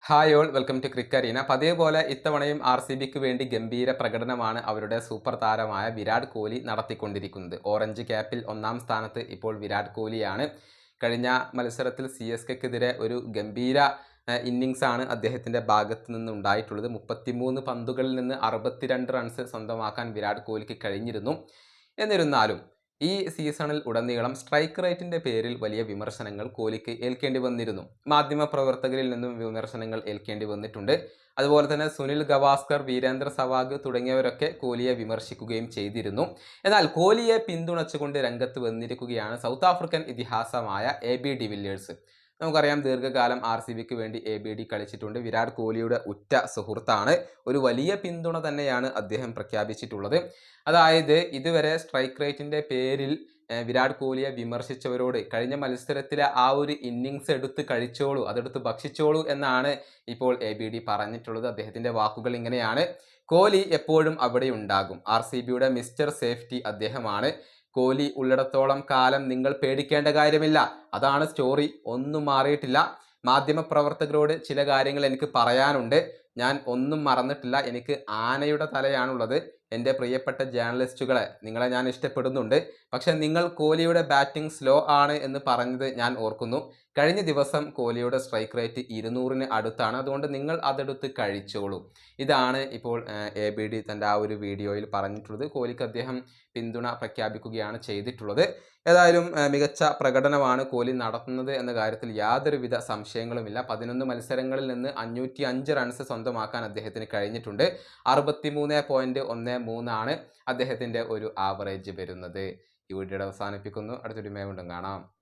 Hi all welcome to Crickarena. പതിവ് പോലെ ഇത്തവണയും RCBക്ക് വേണ്ടി ഗംഭീര പ്രകടനമാണ് അവരുടെ സൂപ്പർ താരമായ വിരാട് കോഹ്ലി നടത്തിക്കൊണ്ടിരിക്കുന്നത്. ഓറഞ്ച് ക്യാപ്പിൽ ഒന്നാം സ്ഥാനത്ത് ഇപ്പോൾ വിരാട് കോഹ്ലിയാണ്. കഴിഞ്ഞ മത്സരത്തിൽ CSKക്കെതിരെ ഒരു ഗംഭീര ഇന്നിങ്സാണ് അദ്ദേഹത്തിൻ്റെ ഭാഗത്ത് നിന്നുണ്ടായിട്ടുള്ളത്. 33 പന്തുകളിൽ നിന്ന് 62 റൺസ് സ്വന്തമാക്കാൻ വിരാട് കോഹ്ലിക്ക് കഴിഞ്ഞിരുന്നു. എന്നിരുന്നാലും ഈ സീസണിൽ ഉടനീളം സ്ട്രൈക്ക് റേറ്റിൻ്റെ പേരിൽ വലിയ വിമർശനങ്ങൾ കോഹ്ലിക്ക് ഏൽക്കേണ്ടി വന്നിരുന്നു. മാധ്യമപ്രവർത്തകരിൽ നിന്നും വിമർശനങ്ങൾ ഏൽക്കേണ്ടി വന്നിട്ടുണ്ട്. അതുപോലെ തന്നെ സുനിൽ ഗവാസ്കർ, വീരേന്ദ്ര സെവാഗ് തുടങ്ങിയവരൊക്കെ കോഹ്ലിയെ വിമർശിക്കുകയും ചെയ്തിരുന്നു. എന്നാൽ കോഹ്ലിയെ പിന്തുണച്ചുകൊണ്ട് രംഗത്ത് വന്നിരിക്കുകയാണ് സൗത്ത് ആഫ്രിക്കൻ ഇതിഹാസമായ AB ഡിവില്ലിയേഴ്സ്. നമുക്കറിയാം, ദീർഘകാലം RCBക്ക് വേണ്ടി ABD കളിച്ചിട്ടുണ്ട്. വിരാട് കോഹ്ലിയുടെ ഉറ്റ സുഹൃത്താണ്. ഒരു വലിയ പിന്തുണ തന്നെയാണ് അദ്ദേഹം പ്രഖ്യാപിച്ചിട്ടുള്ളത്. അതായത് ഇതുവരെ സ്ട്രൈക്ക് റേറ്റിൻ്റെ പേരിൽ വിരാട് കോഹ്ലിയെ വിമർശിച്ചവരോട് കഴിഞ്ഞ മത്സരത്തിലെ ആ ഒരു ഇന്നിങ്സ് എടുത്ത് കഴിച്ചോളൂ, അതെടുത്ത് ഭക്ഷിച്ചോളൂ എന്നാണ് ഇപ്പോൾ ABD പറഞ്ഞിട്ടുള്ളത്. അദ്ദേഹത്തിൻ്റെ വാക്കുകൾ ഇങ്ങനെയാണ്: കോഹ്ലി എപ്പോഴും അവിടെ ഉണ്ടാകും. RCBയുടെ മിസ്റ്റർ സേഫ്റ്റി അദ്ദേഹമാണ്. കോഹ്ലി ഉള്ളിടത്തോളം കാലം നിങ്ങൾ പേടിക്കേണ്ട കാര്യമില്ല. അതാണ് സ്റ്റോറി. ഒന്നും മാറിയിട്ടില്ല. മാധ്യമപ്രവർത്തകരോട് ചില കാര്യങ്ങൾ എനിക്ക് പറയാനുണ്ട്. ഞാൻ ഒന്നും മറന്നിട്ടില്ല. എനിക്ക് ആനയുടെ തലയാണുള്ളത്. എൻ്റെ പ്രിയപ്പെട്ട ജേർണലിസ്റ്റുകളെ, നിങ്ങളെ ഞാൻ ഇഷ്ടപ്പെടുന്നുണ്ട്. പക്ഷെ നിങ്ങൾ കോഹ്ലിയുടെ ബാറ്റിംഗ് സ്ലോ ആണ് എന്ന് പറഞ്ഞത് ഞാൻ ഓർക്കുന്നു. കഴിഞ്ഞ ദിവസം കോഹ്ലിയുടെ സ്ട്രൈക്ക് റേറ്റ് 200-ന് അടുത്താണ്. അതുകൊണ്ട് നിങ്ങൾ അതെടുത്ത് കഴിച്ചോളൂ. ഇതാണ് ഇപ്പോൾ ABD തൻ്റെ ആ ഒരു വീഡിയോയിൽ പറഞ്ഞിട്ടുള്ളത്. കോഹ്ലിക്ക് അദ്ദേഹം പിന്തുണ പ്രഖ്യാപിക്കുകയാണ് ചെയ്തിട്ടുള്ളത്. ഏതായാലും മികച്ച പ്രകടനമാണ് കോഹ്ലി നടത്തുന്നത് എന്ന കാര്യത്തിൽ യാതൊരുവിധ സംശയങ്ങളുമില്ല. 11 മത്സരങ്ങളിൽ നിന്ന് 505 റൺസ് സ്വന്തമാക്കാൻ അദ്ദേഹത്തിന് കഴിഞ്ഞിട്ടുണ്ട്. 63.13 ആണ് അദ്ദേഹത്തിൻ്റെ ഒരു ആവറേജ് വരുന്നത്. ഈ വീഡിയോയുടെ അവസാനിപ്പിക്കുന്നു. അടുത്തൊരു വീണ്ടും കാണാം.